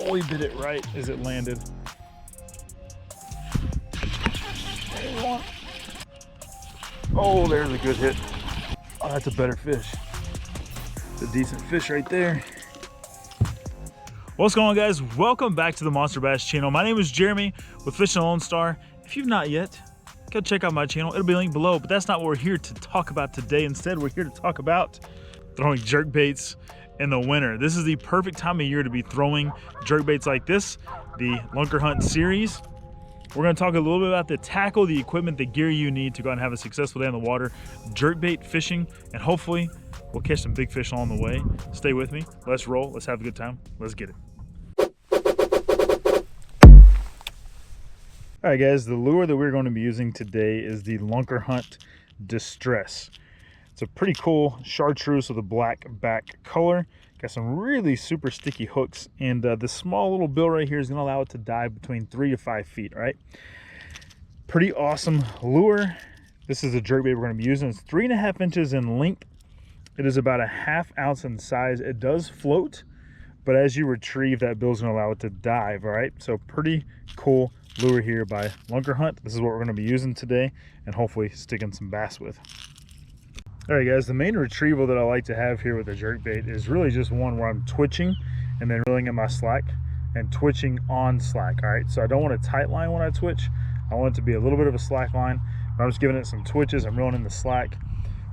Oh, he bit it right as it landed. Oh, there's a good hit. Oh, that's a better fish. It's a decent fish right there. What's going on, guys? Welcome back to the Monster Bass channel. My name is Jeremy with Fishing Lone Star. If you've not yet, go check out my channel. It'll be linked below, but that's not what we're here to talk about today. Instead, we're here to talk about throwing jerk baits in the winter. This is the perfect time of year to be throwing jerk baits like this, the LUNKERHUNT series. We're going to talk a little bit about the tackle, the equipment, the gear you need to go out and have a successful day on the water, jerkbait fishing, and hopefully we'll catch some big fish along the way. Stay with me. Let's roll. Let's have a good time. Let's get it. All right, guys, the lure that we're going to be using today is the LUNKERHUNT Distress. It's a pretty cool chartreuse with a black back color. Got some really super sticky hooks, and this small little bill right here is going to allow it to dive between 3 to 5 feet. All right, pretty awesome lure. This is a jerkbait we're going to be using. It's 3.5 inches in length. It is about a 1/2 ounce in size. It does float, but as you retrieve, that bill is going to allow it to dive. All right, so pretty cool lure here by LUNKERHUNT. This is what we're going to be using today and hopefully sticking some bass with. All right, guys, the main retrieval that I like to have here with the jerkbait is really just one where I'm twitching and then reeling in my slack and twitching on slack. All right, so I don't want a tight line when I twitch. I want it to be a little bit of a slack line, but I'm just giving it some twitches. I'm reeling in the slack.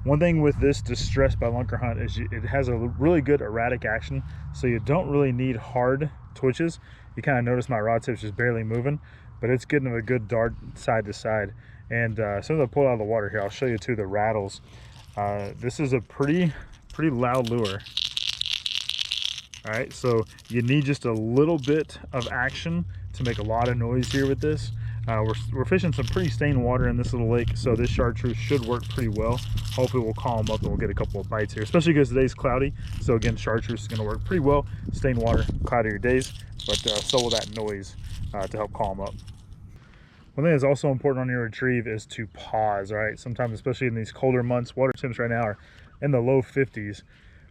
One thing with this Distress by LUNKERHUNT is it has a really good erratic action, so you don't really need hard twitches. You kind of notice my rod tip's just barely moving, but it's getting a good dart side to side. And as soon as I pull it out of the water here, I'll show you too the rattles. This is a pretty loud lure. All right, so you need just a little bit of action to make a lot of noise here with this. We're fishing some pretty stained water in this little lake, so this chartreuse should work pretty well. Hopefully we'll calm up and we'll get a couple of bites here, especially because today's cloudy. So again, chartreuse is going to work pretty well. Stained water, cloudier days, but so will that noise to help calm up. One thing that's also important on your retrieve is to pause. All right, sometimes, especially in these colder months, water temps right now are in the low 50s.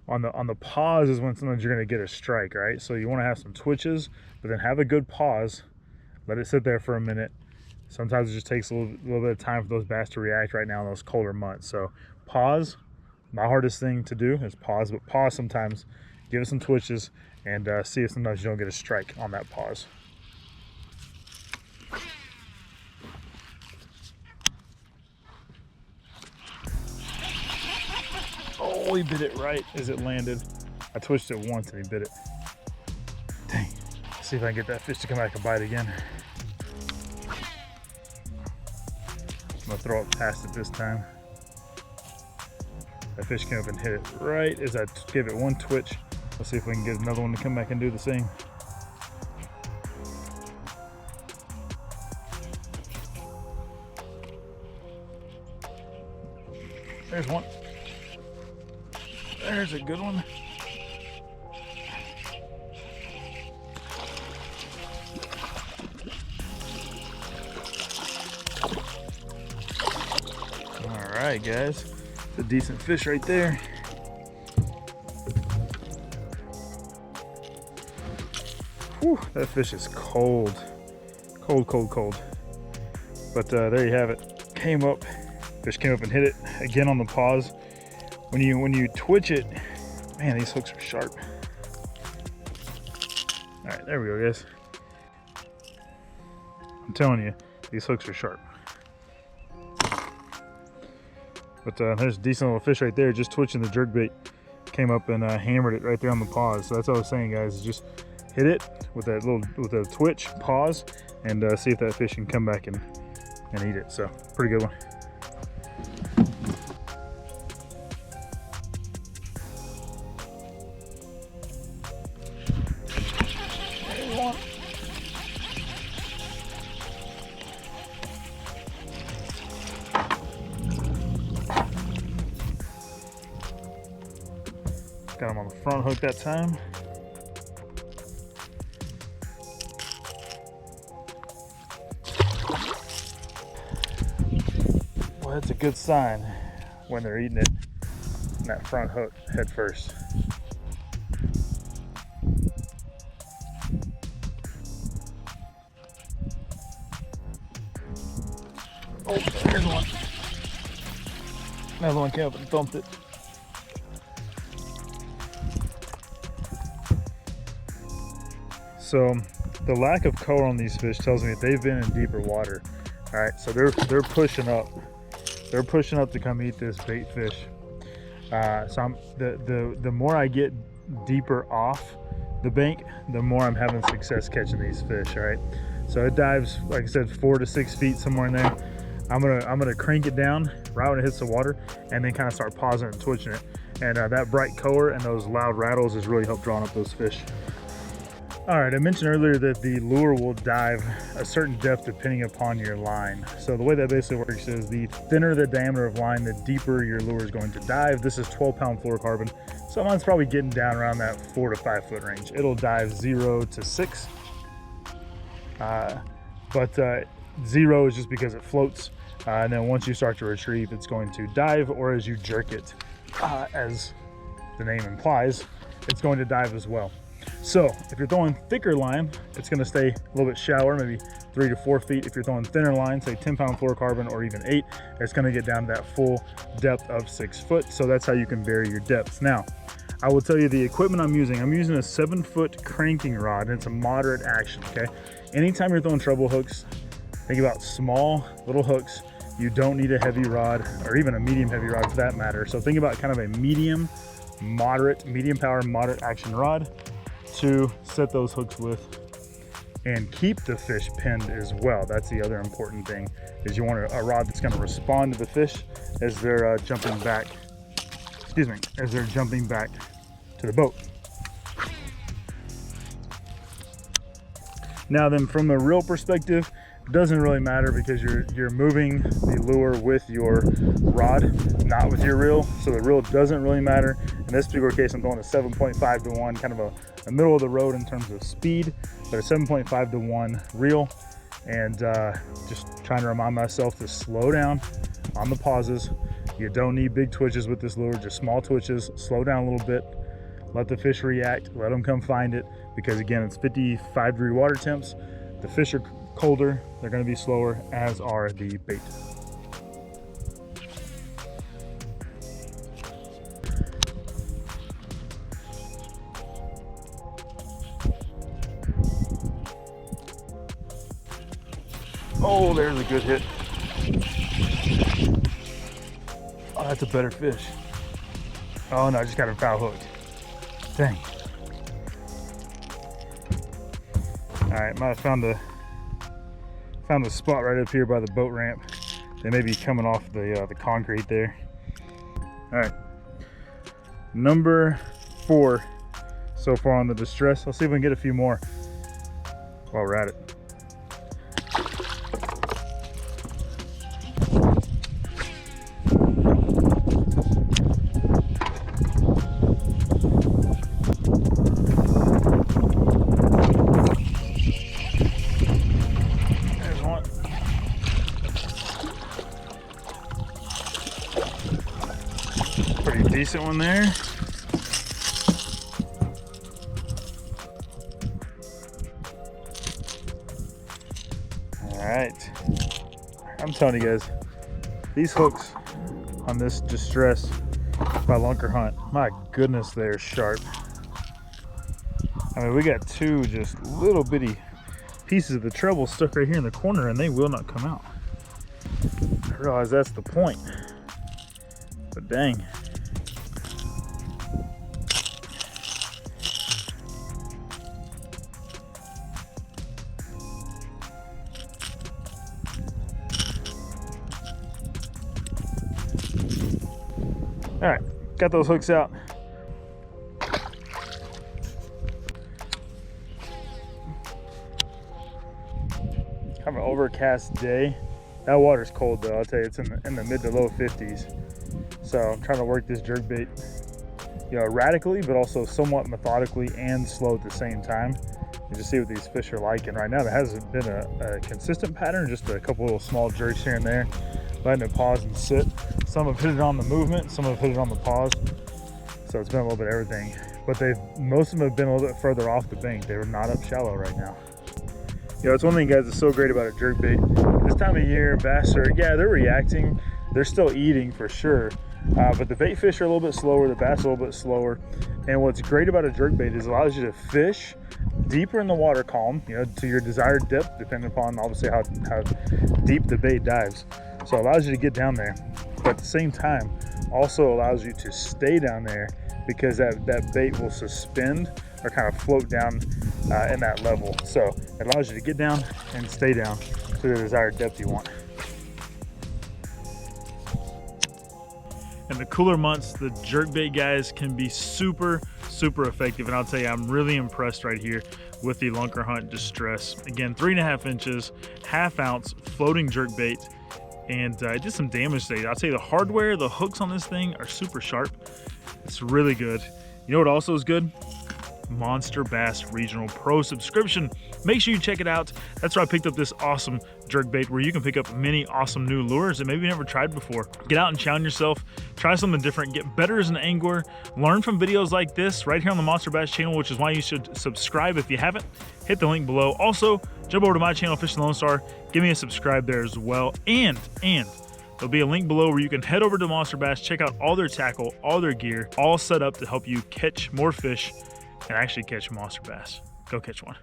On the pause is when sometimes you're going to get a strike. Right, so you want to have some twitches, but then have a good pause. Let it sit there for a minute. Sometimes it just takes a little bit of time for those bass to react right now in those colder months. So pause. My hardest thing to do is pause, but pause sometimes. Give it some twitches and see if sometimes you don't get a strike on that pause. Oh, he bit it right as it landed. I twitched it once and he bit it. Dang. Let's see if I can get that fish to come back and bite again. I'm gonna throw it past it this time. That fish came up and hit it right as I gave it one twitch. Let's see if we can get another one to come back and do the same. There's one. There's a good one. All right, guys, it's a decent fish right there. Whew, that fish is cold. Cold. But there you have it. Came up, fish came up and hit it again on the pause. When you twitch it, man, these hooks are sharp. All right, there we go, guys. I'm telling you, these hooks are sharp. But there's a decent little fish right there, just twitching the jerkbait. Came up and hammered it right there on the pause. So that's all I was saying, guys, is just hit it with a twitch, pause, and see if that fish can come back and eat it. So pretty good one. Got him on the front hook that time. Well, that's a good sign when they're eating it in that front hook head first. Oh, there's one. Another one came up and thumped it. So the lack of color on these fish tells me that they've been in deeper water. All right, so they're pushing up. They're pushing up to come eat this bait fish. So the more I get deeper off the bank, the more I'm having success catching these fish. All right, so it dives, like I said, 4 to 6 feet, somewhere in there. I'm gonna crank it down right when it hits the water, and then kind of start pausing and twitching it. And that bright color and those loud rattles has really helped drawing up those fish. All right, I mentioned earlier that the lure will dive a certain depth depending upon your line. So the way that basically works is the thinner the diameter of line, the deeper your lure is going to dive. This is 12-pound fluorocarbon, so mine's probably getting down around that 4 to 5 foot range. It'll dive 0 to 6, but 0 is just because it floats, and then once you start to retrieve, it's going to dive, or as you jerk it, as the name implies, it's going to dive as well. So if you're throwing thicker line, it's going to stay a little bit shallower, maybe 3 to 4 feet. If you're throwing thinner line, say 10-pound fluorocarbon or even 8, it's going to get down to that full depth of 6 foot. So that's how you can vary your depths. Now, I will tell you the equipment I'm using a 7-foot cranking rod, and it's a moderate action, okay? Anytime you're throwing treble hooks, think about small little hooks. You don't need a heavy rod, or even a medium heavy rod for that matter. So think about kind of a medium power, moderate action rod to set those hooks with and keep the fish pinned as well. That's the other important thing, is you want a rod that's going to respond to the fish as they're jumping back, as they're jumping back to the boat. Now then, from a reel perspective, it doesn't really matter because you're moving the lure with your rod, not with your reel. So the reel doesn't really matter. In this particular case, I'm throwing a 7.5 to 1, kind of a middle of the road in terms of speed, but a 7.5 to 1 reel. And just trying to remind myself to slow down on the pauses. You don't need big twitches with this lure, just small twitches. Slow down a little bit, let the fish react, let them come find it, because again, it's 55-degree water temps. The fish are colder, they're going to be slower, as are the bait. Oh, there's a good hit. Oh, that's a better fish. Oh no, I just got her foul hooked. Dang. All right, might have found a spot right up here by the boat ramp. They may be coming off the concrete there. All right, number 4 so far on the distress. Let's see if we can get a few more while we're at it. Decent one there. All right, I'm telling you guys, these hooks on this Distress by LUNKERHUNT, my goodness, they're sharp. I mean, we got 2 just little bitty pieces of the treble stuck right here in the corner, and they will not come out. I realize that's the point, but dang. All right, got those hooks out. Have an overcast day. That water's cold though, I'll tell you, it's in the mid to low 50s. So I'm trying to work this jerkbait, radically, but also somewhat methodically and slow at the same time. You just see what these fish are like. And right now there hasn't been a consistent pattern, just a couple little small jerks here and there, letting it pause and sit. Some have hit it on the movement, some have hit it on the pause. So it's been a little bit of everything. But most of them have been a little bit further off the bank. They're not up shallow right now. It's one thing, guys, that's so great about a jerkbait This time of year, bass are, yeah, they're reacting. They're still eating for sure. But the bait fish are a little bit slower, the bass a little bit slower. And what's great about a jerkbait is it allows you to fish deeper in the water column, you know, to your desired depth, depending upon obviously how deep the bait dives. So it allows you to get down there, but at the same time, also allows you to stay down there because that bait will suspend or kind of float down in that level. So it allows you to get down and stay down to the desired depth you want. In the cooler months, the jerkbait guys can be super effective, and I'll tell you, I'm really impressed right here with the LUNKERHUNT Distress. Again, 3.5 inches, ½ ounce floating jerkbait, and it did some damage today. I'll tell you, the hardware, the hooks on this thing are super sharp. It's really good. You know what also is good? Monster Bass Regional Pro subscription. Make sure you check it out. That's where I picked up this awesome jerkbait, where you can pick up many awesome new lures that maybe you never tried before. Get out and challenge yourself, try something different, get better as an angler, learn from videos like this right here on the Monster Bass channel, which is why you should subscribe if you haven't. Hit the link below. Also, jump over to my channel, Fishing Lone Star, give me a subscribe there as well. And there'll be a link below where you can head over to Monster Bass, check out all their tackle, all their gear, all set up to help you catch more fish and actually catch monster bass. Go catch one.